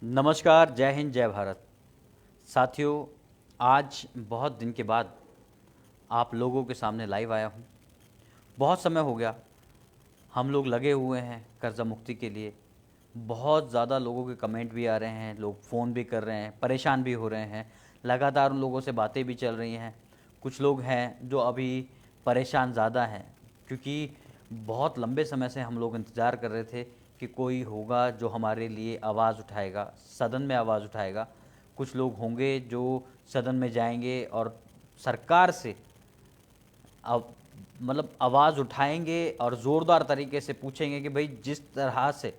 नमस्कार, जय हिंद, जय भारत। साथियों, आज बहुत दिन के बाद आप लोगों के सामने लाइव आया हूँ। बहुत समय हो गया, हम लोग लगे हुए हैं कर्जा मुक्ति के लिए। बहुत ज़्यादा लोगों के कमेंट भी आ रहे हैं, लोग फ़ोन भी कर रहे हैं, परेशान भी हो रहे हैं। लगातार उन लोगों से बातें भी चल रही हैं। कुछ लोग हैं जो अभी परेशान ज़्यादा हैं, क्योंकि बहुत लंबे समय से हम लोग इंतज़ार कर रहे थे कि कोई होगा जो हमारे लिए आवाज़ उठाएगा, सदन में आवाज़ उठाएगा। कुछ लोग होंगे जो सदन में जाएंगे और सरकार से अब मतलब आवाज़ उठाएंगे और ज़ोरदार तरीके से पूछेंगे कि भाई, जिस तरह से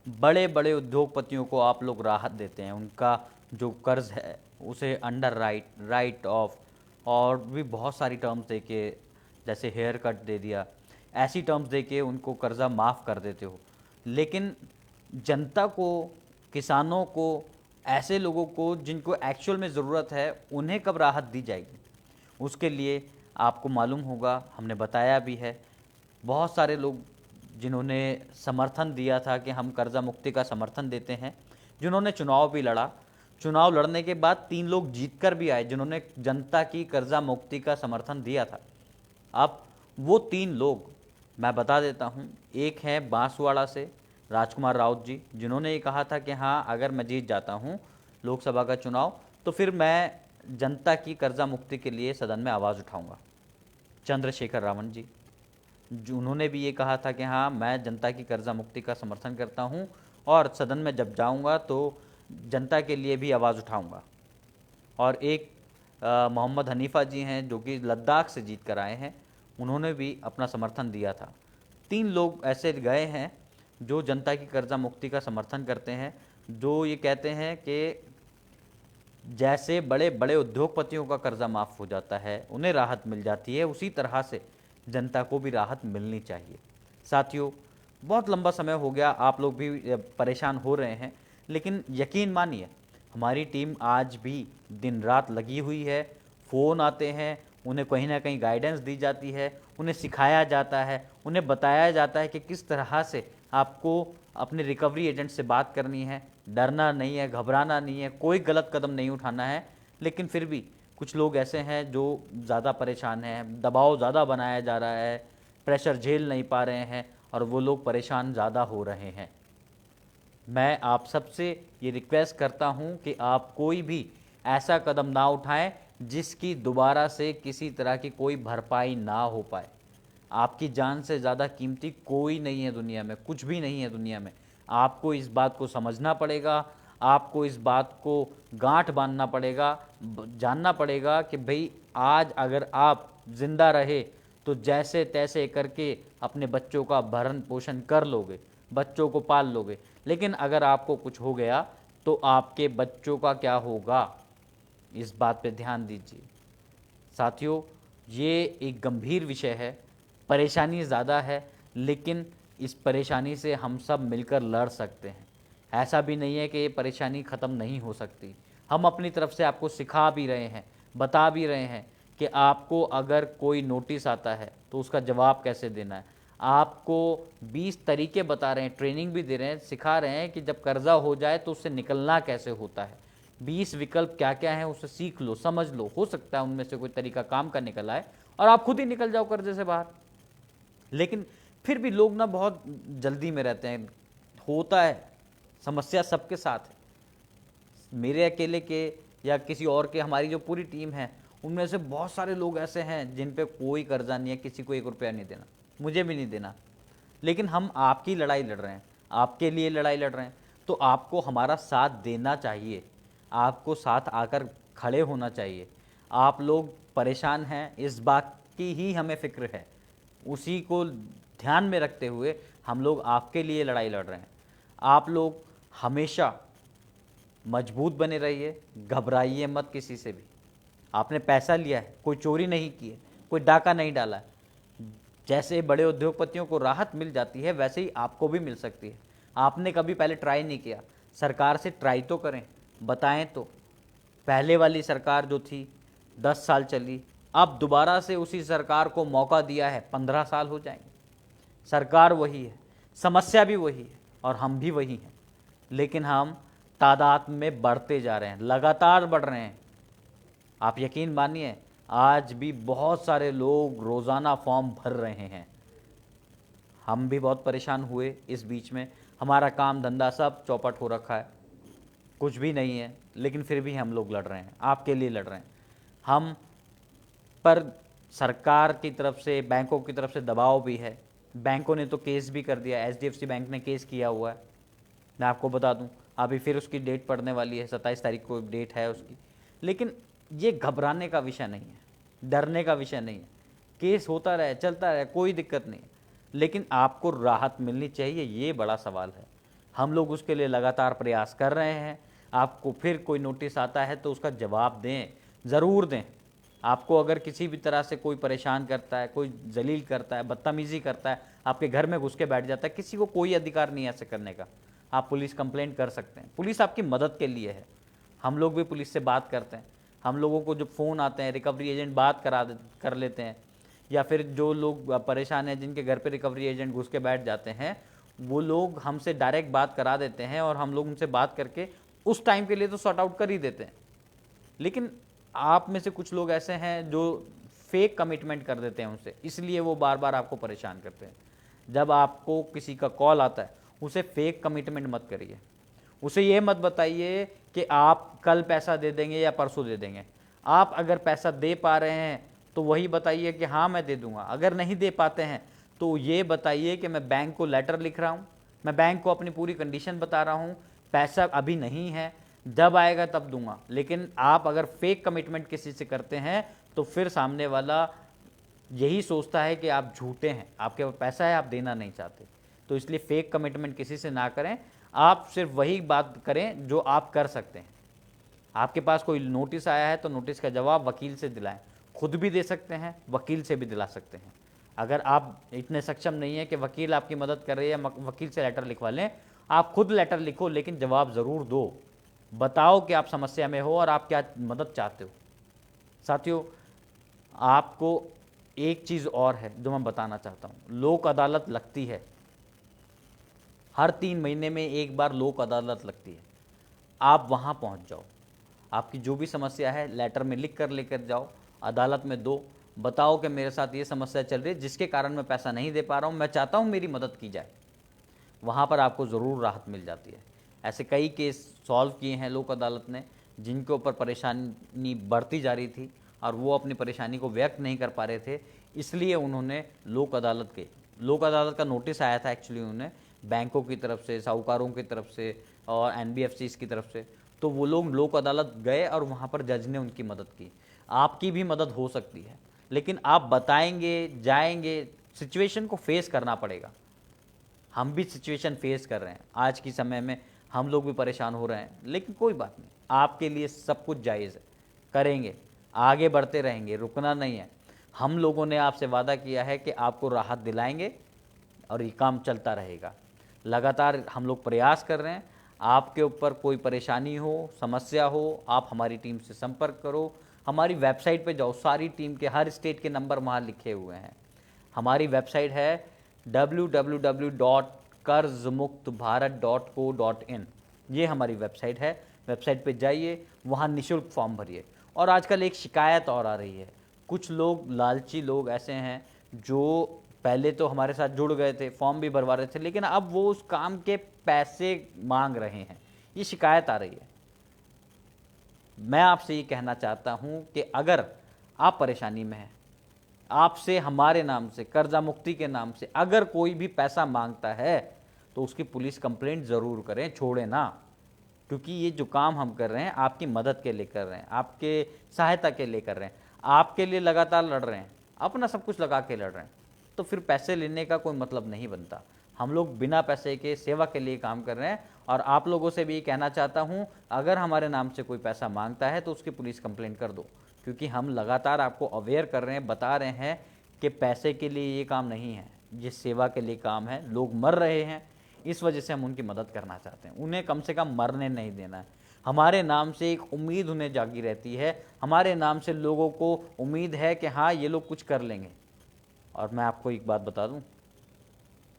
बड़े बड़े उद्योगपतियों को आप लोग राहत देते हैं, उनका जो कर्ज़ है उसे अंडर राइट ऑफ और भी बहुत सारी टर्म्स दे के, जैसे हेयर कट दे दिया, ऐसी टर्म्स दे के उनको कर्ज़ा माफ़ कर देते हो। लेकिन जनता को, किसानों को, ऐसे लोगों को जिनको एक्चुअल में ज़रूरत है, उन्हें कब राहत दी जाएगी? उसके लिए आपको मालूम होगा, हमने बताया भी है, बहुत सारे लोग जिन्होंने समर्थन दिया था कि हम कर्जा मुक्ति का समर्थन देते हैं, जिन्होंने चुनाव भी लड़ा। चुनाव लड़ने के बाद 3 लोग जीत कर भी आए जिन्होंने जनता की कर्जा मुक्ति का समर्थन दिया था। अब वो 3 लोग मैं बता देता हूँ। एक है बांसवाड़ा से राजकुमार राउत जी, जिन्होंने ये कहा था कि हाँ, अगर मैं जीत जाता हूँ लोकसभा का चुनाव तो फिर मैं जनता की कर्जा मुक्ति के लिए सदन में आवाज़ उठाऊंगा। चंद्रशेखर रावण जी, जो उन्होंने भी ये कहा था कि हाँ, मैं जनता की कर्जा मुक्ति का समर्थन करता हूँ और सदन में जब जाऊँगा तो जनता के लिए भी आवाज़ उठाऊँगा। और एक मोहम्मद हनीफ़ा जी हैं जो कि लद्दाख से जीत कर आए हैं, उन्होंने भी अपना समर्थन दिया था। 3 लोग ऐसे गए हैं जो जनता की कर्जा मुक्ति का समर्थन करते हैं, जो ये कहते हैं कि जैसे बड़े बड़े उद्योगपतियों का कर्जा माफ़ हो जाता है, उन्हें राहत मिल जाती है, उसी तरह से जनता को भी राहत मिलनी चाहिए। साथियों, बहुत लंबा समय हो गया, आप लोग भी परेशान हो रहे हैं, लेकिन यकीन मानिए, हमारी टीम आज भी दिन रात लगी हुई है। फ़ोन आते हैं, उन्हें कहीं ना कहीं गाइडेंस दी जाती है, उन्हें सिखाया जाता है, उन्हें बताया जाता है कि किस तरह से आपको अपने रिकवरी एजेंट से बात करनी है। डरना नहीं है, घबराना नहीं है, कोई गलत कदम नहीं उठाना है। लेकिन फिर भी कुछ लोग ऐसे हैं जो ज़्यादा परेशान हैं, दबाव ज़्यादा बनाया जा रहा है, प्रेशर झेल नहीं पा रहे हैं और वो लोग परेशान ज़्यादा हो रहे हैं। मैं आप सबसे ये रिक्वेस्ट करता हूँ कि आप कोई भी ऐसा कदम ना उठाएं जिसकी दोबारा से किसी तरह की कोई भरपाई ना हो पाए। आपकी जान से ज़्यादा कीमती कोई नहीं है दुनिया में, कुछ भी नहीं है दुनिया में। आपको इस बात को समझना पड़ेगा, आपको इस बात को गांठ बांधना पड़ेगा, जानना पड़ेगा कि भाई, आज अगर आप जिंदा रहे तो जैसे तैसे करके अपने बच्चों का भरण पोषण कर लोगे, बच्चों को पाल लोगे। लेकिन अगर आपको कुछ हो गया तो आपके बच्चों का क्या होगा? इस बात पे ध्यान दीजिए। साथियों, ये एक गंभीर विषय है, परेशानी ज़्यादा है, लेकिन इस परेशानी से हम सब मिलकर लड़ सकते हैं। ऐसा भी नहीं है कि ये परेशानी ख़त्म नहीं हो सकती। हम अपनी तरफ से आपको सिखा भी रहे हैं, बता भी रहे हैं कि आपको अगर कोई नोटिस आता है तो उसका जवाब कैसे देना है। आपको 20 तरीके बता रहे हैं, ट्रेनिंग भी दे रहे हैं, सिखा रहे हैं कि जब कर्जा हो जाए तो उससे निकलना कैसे होता है। 20 विकल्प क्या क्या हैं उसे सीख लो, समझ लो, हो सकता है उनमें से कोई तरीका काम का निकल आए और आप खुद ही निकल जाओ कर्जे से बाहर। लेकिन फिर भी लोग ना बहुत जल्दी में रहते हैं। होता है, समस्या सबके साथ है, मेरे अकेले के या किसी और के, हमारी जो पूरी टीम है उनमें से बहुत सारे लोग ऐसे हैं जिन पे कोई कर्जा नहीं है, किसी को 1 रुपया नहीं देना, मुझे भी नहीं देना। लेकिन हम आपकी लड़ाई लड़ रहे हैं, आपके लिए लड़ाई लड़ रहे हैं, तो आपको हमारा साथ देना चाहिए, आपको साथ आकर खड़े होना चाहिए। आप लोग परेशान हैं, इस बात की ही हमें फ़िक्र है, उसी को ध्यान में रखते हुए हम लोग आपके लिए लड़ाई लड़ रहे हैं। आप लोग हमेशा मजबूत बने रहिए, घबराइए मत किसी से भी। आपने पैसा लिया है, कोई चोरी नहीं की है, कोई डाका नहीं डाला है। जैसे बड़े उद्योगपतियों को राहत मिल जाती है, वैसे ही आपको भी मिल सकती है। आपने कभी पहले ट्राई नहीं किया, सरकार से ट्राई तो करें, बताएं तो। पहले वाली सरकार जो थी 10 साल चली, अब दोबारा से उसी सरकार को मौका दिया है, 15 साल हो जाएंगे। सरकार वही है, समस्या भी वही है और हम भी वही हैं, लेकिन हम तादाद में बढ़ते जा रहे हैं, लगातार बढ़ रहे हैं। आप यकीन मानिए, आज भी बहुत सारे लोग रोज़ाना फॉर्म भर रहे हैं। हम भी बहुत परेशान हुए इस बीच में, हमारा काम धंधा सब चौपट हो रखा है, कुछ भी नहीं है, लेकिन फिर भी हम लोग लड़ रहे हैं, आपके लिए लड़ रहे हैं। हम पर सरकार की तरफ से, बैंकों की तरफ से दबाव भी है। बैंकों ने तो केस भी कर दिया, एचडीएफसी बैंक ने केस किया हुआ है, मैं आपको बता दूं। अभी फिर उसकी डेट पड़ने वाली है, 27 तारीख को डेट है उसकी। लेकिन ये घबराने का विषय नहीं है, डरने का विषय नहीं है। केस होता रहे, चलता रहे, कोई दिक्कत नहीं है, लेकिन आपको राहत मिलनी चाहिए, ये बड़ा सवाल है। हम लोग उसके लिए लगातार प्रयास कर रहे हैं। आपको फिर कोई नोटिस आता है तो उसका जवाब दें, ज़रूर दें। आपको अगर किसी भी तरह से कोई परेशान करता है, कोई जलील करता है, बदतमीज़ी करता है, आपके घर में घुस के बैठ जाता है, किसी को कोई अधिकार नहीं है ऐसे करने का। आप पुलिस कंप्लेंट कर सकते हैं, पुलिस आपकी मदद के लिए है। हम लोग भी पुलिस से बात करते हैं। हम लोगों को जो फ़ोन आते हैं, रिकवरी एजेंट बात कर लेते हैं, या फिर जो लोग परेशान हैं, जिनके घर पे रिकवरी एजेंट घुस के बैठ जाते हैं, वो लोग हमसे डायरेक्ट बात करा देते हैं और हम लोग उनसे बात करके उस टाइम के लिए तो सॉर्ट आउट कर ही देते हैं। लेकिन आप में से कुछ लोग ऐसे हैं जो फेक कमिटमेंट कर देते हैं उनसे, इसलिए वो बार बार आपको परेशान करते हैं। जब आपको किसी का कॉल आता है, उसे फेक कमिटमेंट मत करिए। उसे ये मत बताइए कि आप कल पैसा दे देंगे या परसों दे देंगे। आप अगर पैसा दे पा रहे हैं तो वही बताइए कि हाँ मैं दे दूंगा। अगर नहीं दे पाते हैं तो ये बताइए कि मैं बैंक को लेटर लिख रहा हूँ, मैं बैंक को अपनी पूरी कंडीशन बता रहा हूँ, पैसा अभी नहीं है, जब आएगा तब दूंगा। लेकिन आप अगर फेक कमिटमेंट किसी से करते हैं तो फिर सामने वाला यही सोचता है कि आप झूठे हैं, आपके पास पैसा है, आप देना नहीं चाहते। तो इसलिए फेक कमिटमेंट किसी से ना करें। आप सिर्फ वही बात करें जो आप कर सकते हैं। आपके पास कोई नोटिस आया है तो नोटिस का जवाब वकील से दिलाएं। खुद भी दे सकते हैं, वकील से भी दिला सकते हैं। अगर आप इतने सक्षम नहीं है कि वकील आपकी मदद कर रहे हैं, वकील से लेटर लिखवा लें, आप खुद लेटर लिखो, लेकिन जवाब ज़रूर दो। बताओ कि आप समस्या में हो और आप क्या मदद चाहते हो। साथियों, आपको एक चीज़ और है जो मैं बताना चाहता हूँ। लोक अदालत लगती है, हर 3 महीने में एक बार लोक अदालत लगती है। आप वहाँ पहुँच जाओ, आपकी जो भी समस्या है लेटर में लिख कर लेकर जाओ, अदालत में दो, बताओ कि मेरे साथ ये समस्या चल रही है जिसके कारण मैं पैसा नहीं दे पा रहा हूँ, मैं चाहता हूँ मेरी मदद की जाए। वहाँ पर आपको ज़रूर राहत मिल जाती है। ऐसे कई केस सॉल्व किए हैं लोक अदालत ने, जिनके ऊपर परेशानी बढ़ती जा रही थी और वो अपनी परेशानी को व्यक्त नहीं कर पा रहे थे, इसलिए उन्होंने लोक अदालत का नोटिस आया था एक्चुअली उन्हें बैंकों की तरफ से, साहूकारों की तरफ से और एनबीएफसीज की तरफ से। तो वो लोग लोक अदालत गए और वहाँ पर जज ने उनकी मदद की। आपकी भी मदद हो सकती है, लेकिन आप बताएंगे, जाएंगे, सिचुएशन को फेस करना पड़ेगा। हम भी सिचुएशन फेस कर रहे हैं, आज की समय में हम लोग भी परेशान हो रहे हैं, लेकिन कोई बात नहीं, आपके लिए सब कुछ जायज़ है। करेंगे, आगे बढ़ते रहेंगे, रुकना नहीं है। हम लोगों ने आपसे वादा किया है कि आपको राहत दिलाएंगे और ये काम चलता रहेगा। लगातार हम लोग प्रयास कर रहे हैं। आपके ऊपर कोई परेशानी हो, समस्या हो, आप हमारी टीम से संपर्क करो। हमारी वेबसाइट पे जाओ, सारी टीम के हर स्टेट के नंबर वहाँ लिखे हुए हैं। हमारी वेबसाइट है www.कर्जमुक्तभारत.co.in। ये हमारी वेबसाइट है। वेबसाइट पे जाइए, वहाँ निःशुल्क फॉर्म भरिए। और आजकल एक शिकायत और आ रही है, कुछ लोग, लालची लोग ऐसे हैं जो पहले तो हमारे साथ जुड़ गए थे, फॉर्म भी भरवा रहे थे, लेकिन अब वो उस काम के पैसे मांग रहे हैं। ये शिकायत आ रही है। मैं आपसे ये कहना चाहता हूँ कि अगर आप परेशानी में हैं, आपसे हमारे नाम से, कर्जा मुक्ति के नाम से अगर कोई भी पैसा मांगता है तो उसकी पुलिस कंप्लेंट ज़रूर करें, छोड़ें ना। क्योंकि ये जो काम हम कर रहे हैं आपकी मदद के लिए कर रहे हैं, आपके सहायता के लिए कर रहे हैं, आपके लिए लगातार लड़ रहे हैं, अपना सब कुछ लगा के लड़ रहे हैं। तो फिर पैसे लेने का कोई मतलब नहीं बनता। हम लोग बिना पैसे के सेवा के लिए काम कर रहे हैं। और आप लोगों से भी ये कहना चाहता हूँ, अगर हमारे नाम से कोई पैसा मांगता है तो उसकी पुलिस कंप्लेंट कर दो। क्योंकि हम लगातार आपको अवेयर कर रहे हैं, बता रहे हैं कि पैसे के लिए ये काम नहीं है, ये सेवा के लिए काम है। लोग मर रहे हैं, इस वजह से हम उनकी मदद करना चाहते हैं। उन्हें कम से कम मरने नहीं देना है। हमारे नाम से एक उम्मीद उन्हें जागी रहती है, हमारे नाम से लोगों को उम्मीद है कि हाँ ये लोग कुछ कर लेंगे। और मैं आपको एक बात बता दूं,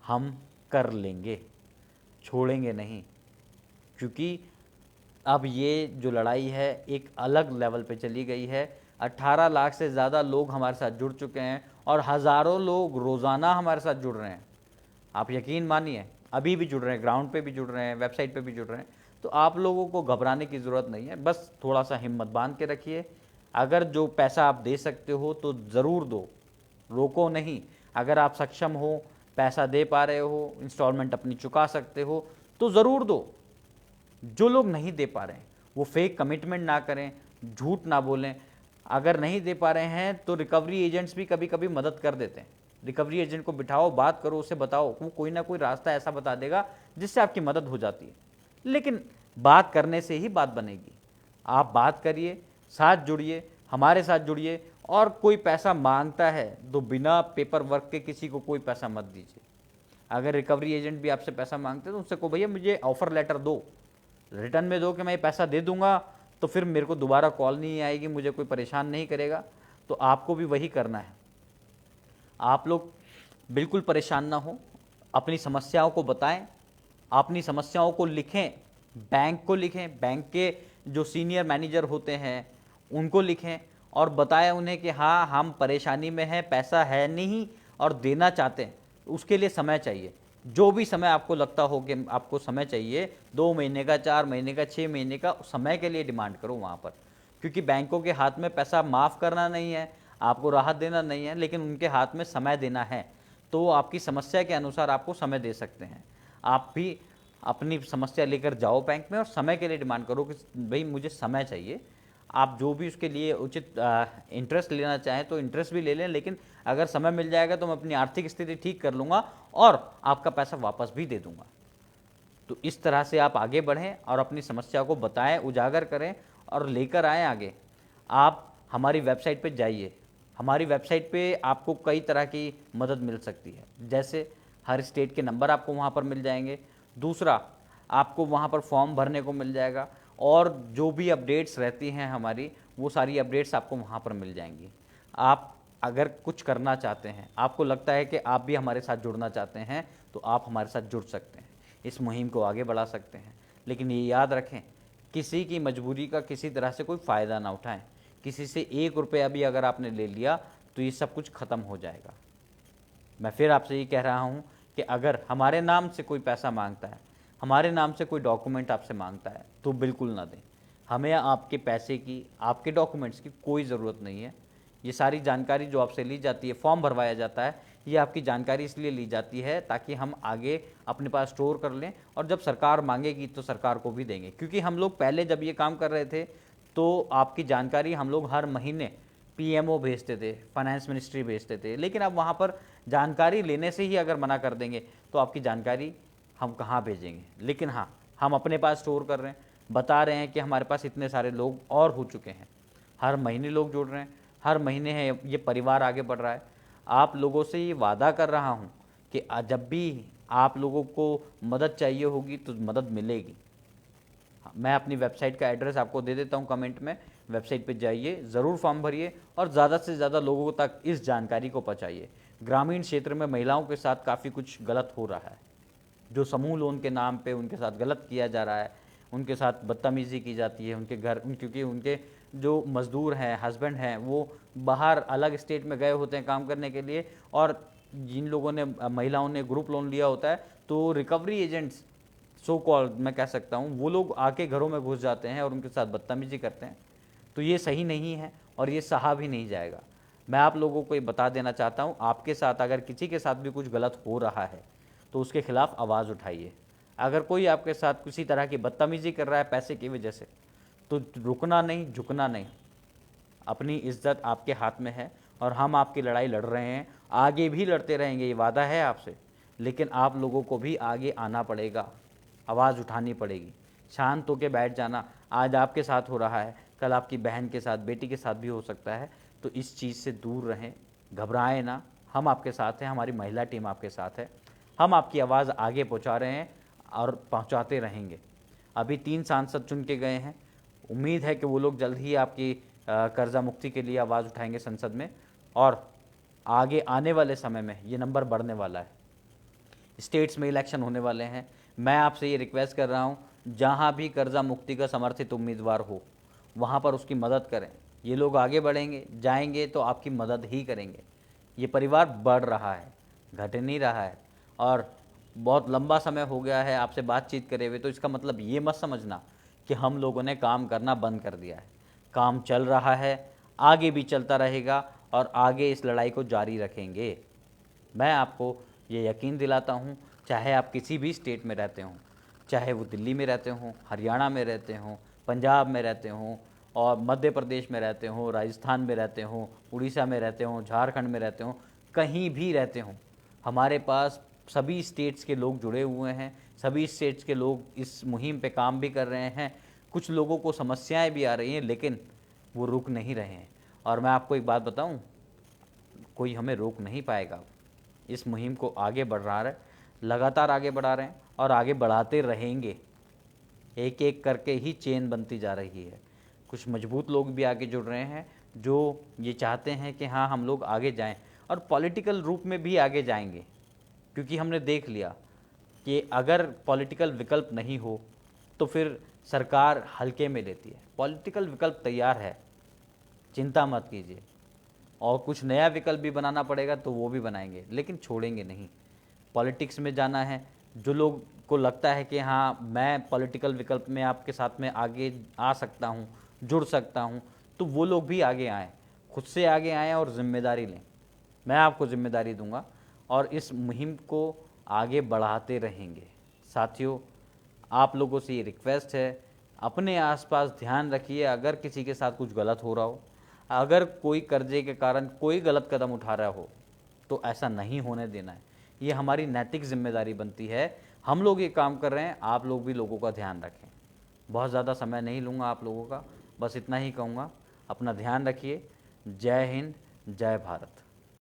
हम कर लेंगे, छोड़ेंगे नहीं। क्योंकि अब ये जो लड़ाई है एक अलग लेवल पे चली गई है। 18 लाख से ज़्यादा लोग हमारे साथ जुड़ चुके हैं और हज़ारों लोग रोज़ाना हमारे साथ जुड़ रहे हैं। आप यकीन मानिए, अभी भी जुड़ रहे हैं, ग्राउंड पे भी जुड़ रहे हैं, वेबसाइट पे भी जुड़ रहे हैं। तो आप लोगों को घबराने की ज़रूरत नहीं है, बस थोड़ा सा हिम्मत बांध के रखिए। अगर जो पैसा आप दे सकते हो तो ज़रूर दो, रोको नहीं। अगर आप सक्षम हो, पैसा दे पा रहे हो, इंस्टॉलमेंट अपनी चुका सकते हो तो ज़रूर दो। जो लोग नहीं दे पा रहे हैं वो फेक कमिटमेंट ना करें, झूठ ना बोलें। अगर नहीं दे पा रहे हैं तो रिकवरी एजेंट्स भी कभी कभी मदद कर देते हैं। रिकवरी एजेंट को बिठाओ, बात करो, उसे बताओ, वो कोई ना कोई रास्ता ऐसा बता देगा जिससे आपकी मदद हो जाती है। लेकिन बात करने से ही बात बनेगी। आप बात करिए, साथ जुड़िए, हमारे साथ जुड़िए। और कोई पैसा मांगता है तो बिना पेपर वर्क के किसी को कोई पैसा मत दीजिए। अगर रिकवरी एजेंट भी आपसे पैसा मांगते हैं तो उनसे को भैया मुझे ऑफर लेटर दो, रिटर्न में दो कि मैं ये पैसा दे दूंगा, तो फिर मेरे को दोबारा कॉल नहीं आएगी, मुझे कोई परेशान नहीं करेगा। तो आपको भी वही करना है। आप लोग बिल्कुल परेशान ना हो, अपनी समस्याओं को बताएं, अपनी समस्याओं को लिखें, बैंक को लिखें, बैंक के जो सीनियर मैनेजर होते हैं उनको लिखें और बताएं उन्हें कि हाँ हम परेशानी में हैं, पैसा है नहीं और देना चाहते हैं, उसके लिए समय चाहिए। जो भी समय आपको लगता हो कि आपको समय चाहिए, 2 महीने का, 4 महीने का, 6 महीने का, समय के लिए डिमांड करो वहाँ पर। क्योंकि बैंकों के हाथ में पैसा माफ़ करना नहीं है, आपको राहत देना नहीं है, लेकिन उनके हाथ में समय देना है। तो वो आपकी समस्या के अनुसार आपको समय दे सकते हैं। आप भी अपनी समस्या लेकर जाओ बैंक में और समय के लिए डिमांड करो कि भाई मुझे समय चाहिए। आप जो भी उसके लिए उचित इंटरेस्ट लेना चाहें तो इंटरेस्ट भी ले लें, लेकिन अगर समय मिल जाएगा तो मैं अपनी आर्थिक स्थिति ठीक कर लूँगा और आपका पैसा वापस भी दे दूँगा। तो इस तरह से आप आगे बढ़ें और अपनी समस्या को बताएं, उजागर करें और लेकर आएँ आगे। आप हमारी वेबसाइट पे जाइए। हमारी वेबसाइट पे आपको कई तरह की मदद मिल सकती है, जैसे हर स्टेट के नंबर आपको वहाँ पर मिल जाएंगे। दूसरा, आपको वहाँ पर फॉर्म भरने को मिल जाएगा और जो भी अपडेट्स रहती हैं हमारी, वो सारी अपडेट्स आपको वहाँ पर मिल जाएंगी। आप अगर कुछ करना चाहते हैं, आपको लगता है कि आप भी हमारे साथ जुड़ना चाहते हैं, तो आप हमारे साथ जुड़ सकते हैं, इस मुहिम को आगे बढ़ा सकते हैं। लेकिन ये याद रखें, किसी की मजबूरी का किसी तरह से कोई फ़ायदा ना उठाएं। किसी से 1 रुपया भी अगर आपने ले लिया तो ये सब कुछ ख़त्म हो जाएगा। मैं फिर आपसे ये कह रहा हूँ कि अगर हमारे नाम से कोई पैसा मांगता है, हमारे नाम से कोई डॉक्यूमेंट आपसे मांगता है, तो बिल्कुल ना दें। हमें आपके पैसे की, आपके डॉक्यूमेंट्स की कोई ज़रूरत नहीं है। ये सारी जानकारी जो आपसे ली जाती है, फॉर्म भरवाया जाता है, ये आपकी जानकारी इसलिए ली जाती है ताकि हम आगे अपने पास स्टोर कर लें और जब सरकार मांगेगी तो सरकार को भी देंगे। क्योंकि हम लोग पहले जब ये काम कर रहे थे तो आपकी जानकारी हम लोग हर महीने पीएमओ भेजते थे, फाइनेंस मिनिस्ट्री भेजते थे। लेकिन अब वहाँ पर जानकारी लेने से ही अगर मना कर देंगे तो आपकी जानकारी हम कहाँ भेजेंगे। लेकिन हाँ, हम अपने पास स्टोर कर रहे हैं, बता रहे हैं कि हमारे पास इतने सारे लोग और हो चुके हैं, हर महीने लोग जुड़ रहे हैं, हर महीने है ये परिवार आगे बढ़ रहा है। आप लोगों से ये वादा कर रहा हूँ कि जब भी आप लोगों को मदद चाहिए होगी तो मदद मिलेगी। मैं अपनी वेबसाइट का एड्रेस आपको दे देता हूं कमेंट में, वेबसाइट पे जाइए, ज़रूर फॉर्म भरिए और ज़्यादा से ज़्यादा लोगों तक इस जानकारी को पहुंचाइए। ग्रामीण क्षेत्र में महिलाओं के साथ काफ़ी कुछ गलत हो रहा है, जो समूह लोन के नाम पे उनके साथ गलत किया जा रहा है, उनके साथ बदतमीज़ी की जाती है, उनके घर क्योंकि उनके जो मज़दूर हैं, हस्बैंड हैं, वो बाहर अलग स्टेट में गए होते हैं काम करने के लिए, और जिन लोगों ने, महिलाओं ने ग्रुप लोन लिया होता है, तो रिकवरी एजेंट्स, सो कॉल मैं कह सकता हूँ, वो लोग आके घरों में घुस जाते हैं और उनके साथ बदतमीजी करते हैं। तो ये सही नहीं है और ये सहा भी नहीं जाएगा। मैं आप लोगों को ये बता देना चाहता हूँ, आपके साथ अगर किसी के साथ भी कुछ गलत हो रहा है तो उसके खिलाफ आवाज़ उठाइए। अगर कोई आपके साथ किसी तरह की बदतमीजी कर रहा है पैसे की वजह से, तो रुकना नहीं, झुकना नहीं। अपनी इज्जत आपके हाथ में है और हम आपकी लड़ाई लड़ रहे हैं, आगे भी लड़ते रहेंगे, ये वादा है आपसे। लेकिन आप लोगों को भी आगे आना पड़ेगा, आवाज़ उठानी पड़ेगी। शांत होकर बैठ जाना, आज आपके साथ हो रहा है, कल आपकी बहन के साथ, बेटी के साथ भी हो सकता है। तो इस चीज़ से दूर रहें, घबराएं ना, हम आपके साथ हैं, हमारी महिला टीम आपके साथ है। हम आपकी आवाज़ आगे पहुंचा रहे हैं और पहुंचाते रहेंगे। अभी 3 सांसद चुन के गए हैं, उम्मीद है कि वो लोग जल्द ही आपकी कर्जा मुक्ति के लिए आवाज़ उठाएंगे संसद में, और आगे आने वाले समय में ये नंबर बढ़ने वाला है। स्टेट्स में इलेक्शन होने वाले हैं। मैं आपसे ये रिक्वेस्ट कर रहा हूँ, जहाँ भी कर्जा मुक्ति का समर्थित उम्मीदवार हो वहाँ पर उसकी मदद करें। ये लोग आगे बढ़ेंगे, जाएंगे तो आपकी मदद ही करेंगे। ये परिवार बढ़ रहा है, घट नहीं रहा है। और बहुत लंबा समय हो गया है आपसे बातचीत करे हुए, तो इसका मतलब ये मत समझना कि हम लोगों ने काम करना बंद कर दिया है। काम चल रहा है, आगे भी चलता रहेगा और आगे इस लड़ाई को जारी रखेंगे। मैं आपको ये यकीन दिलाता हूँ, चाहे आप किसी भी स्टेट में रहते हों, चाहे वो दिल्ली में रहते हों, हरियाणा में रहते हों, पंजाब में रहते हों, और मध्य प्रदेश में रहते हों, राजस्थान में रहते हों, उड़ीसा में रहते हों, झारखंड में रहते हों, कहीं भी रहते हों, हमारे पास सभी स्टेट्स के लोग जुड़े हुए हैं। सभी स्टेट्स के लोग इस मुहिम पे काम भी कर रहे हैं। कुछ लोगों को समस्याएं भी आ रही हैं, लेकिन वो रुक नहीं रहे हैं। और मैं आपको एक बात बताऊं, कोई हमें रोक नहीं पाएगा। इस मुहिम को आगे बढ़ रहा है, लगातार आगे बढ़ा रहे हैं और आगे बढ़ाते रहेंगे। एक एक करके ही चेन बनती जा रही है। कुछ मजबूत लोग भी आगे जुड़ रहे हैं जो ये चाहते हैं कि हाँ, हम लोग आगे जाएं और पॉलिटिकल रूप में भी आगे जाएंगे। क्योंकि हमने देख लिया कि अगर पॉलिटिकल विकल्प नहीं हो तो फिर सरकार हल्के में लेती है। पॉलिटिकल विकल्प तैयार है, चिंता मत कीजिए। और कुछ नया विकल्प भी बनाना पड़ेगा तो वो भी बनाएंगे, लेकिन छोड़ेंगे नहीं। पॉलिटिक्स में जाना है, जो लोग को लगता है कि हाँ, मैं पॉलिटिकल विकल्प में आपके साथ में आगे आ सकता हूँ, जुड़ सकता हूँ, तो वो लोग भी आगे आएँ, खुद से आगे आएँ और जिम्मेदारी लें। मैं आपको जिम्मेदारी दूंगा और इस मुहिम को आगे बढ़ाते रहेंगे। साथियों, आप लोगों से ये रिक्वेस्ट है, अपने आसपास ध्यान रखिए। अगर किसी के साथ कुछ गलत हो रहा हो, अगर कोई कर्जे के कारण कोई गलत कदम उठा रहा हो, तो ऐसा नहीं होने देना है। ये हमारी नैतिक जिम्मेदारी बनती है। हम लोग ये काम कर रहे हैं, आप लोग भी लोगों का ध्यान रखें। बहुत ज़्यादा समय नहीं लूँगा आप लोगों का, बस इतना ही कहूँगा, अपना ध्यान रखिए। जय हिंद, जय भारत।